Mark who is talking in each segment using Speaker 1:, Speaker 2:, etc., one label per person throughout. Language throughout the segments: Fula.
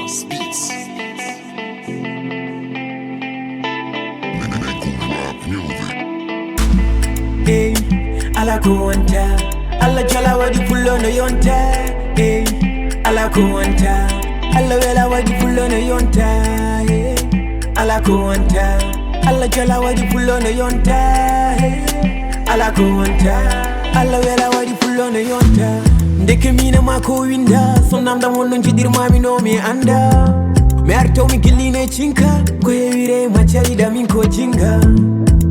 Speaker 1: Speaks.
Speaker 2: Hey, ala kuwanta, ala jala wadi pullo no yonta. Hey, ala kuwanta, ala wela wadi pullo no yonta. Hey, ala kuwanta, ala jala wadi pullo no yonta. Hey, ala kuwanta, ala wela wadi pullo no yonta. Ndeke mina mako winda, sonamda wono njidir mami no mi anda. Me arto mi giline chinka, ko hewire machaida min ko jinga.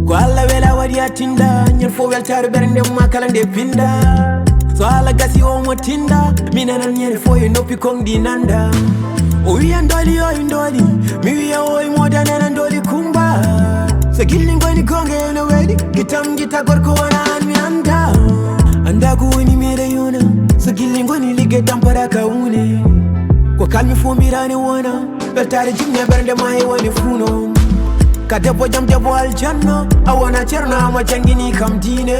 Speaker 2: Ko alla wela wadi atinda, nyen fo weltare bernde makala nde pinda. So ala gasi o mo tinda, mina nan nyen fo yo nopi kong di nanda. O wi andoli o indoli, mi wi o moda nan ndoli kumba. So gilling goni konge no wedi, gitam gita gorko wana an mi anda. Anda ku ni mere yona, so gilling goni lige dampara kaune. Ko kalmi fo mirane wona, weltare jimne bernde mai woni funo. Kadebo jam debo aljanna, awana cherna ma jangini kam dine.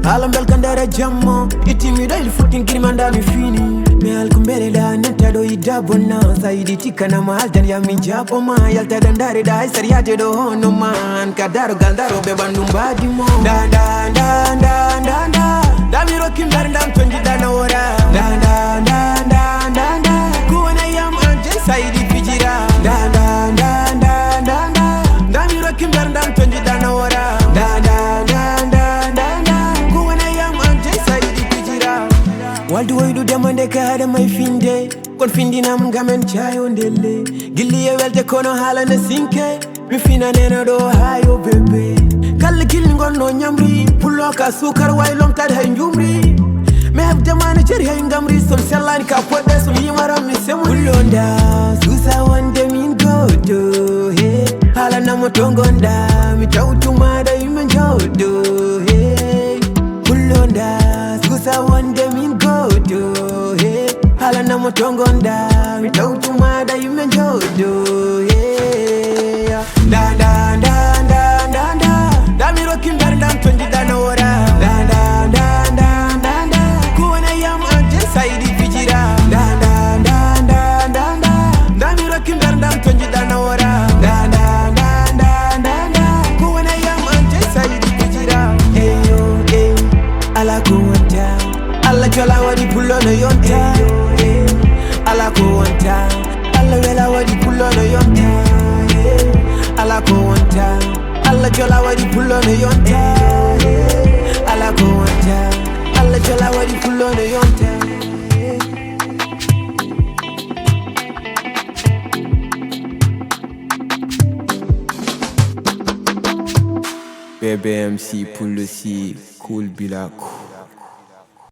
Speaker 2: Alam bel kandara jamma, itimi da il fucking kirimanda mi fini. Me al kumbele da neta do idabona, saidi tikana ma altan ya min japo ma. Yalta dandare da isariate do hono man. Kadaro gandaro bebandum badi mo. Da da da da da da, da mi rokim berndam tonji da na ora. Da da da da da da, kuwana yam anje saidi fijira. Da da da da da da. Kimber dan tonji dana ora da da da da da da kuwana yam ante saidi kujira waldu waydu demande ka hada may finde kon findina mun gamen chayo ndelle gilli e welte kono hala na sinke mi fina nena do hayo bebe kala gilli gonno nyamri pullo ka sukar way lomtade hay njumri me habde man jeri hay ngamri sol sellani ka podde so yimara mi semu bullonda susa wande min godo he hala na motongonda mi tawtuma da yimen jodo he bullonda susa wande min godo he hala na motongonda mi tawtuma da yimen jodo he da da da da da da da mi rokim berndam tonji dana ora da da da da da da kuwana yam ante saidi fijira da da da da da da da mi rokim berndam tonji dana ora da da da da da da kuwana yam ante saidi fijira eyo ala kuwanta ala jola wadi pullo no yonta ala kuwanta ala wela wadi pullo no yonta ala kuwanta ala jola wadi pullo no yonta ala kuwanta ala jola wadi pullo no yonta. BBMC pull the C, cool be like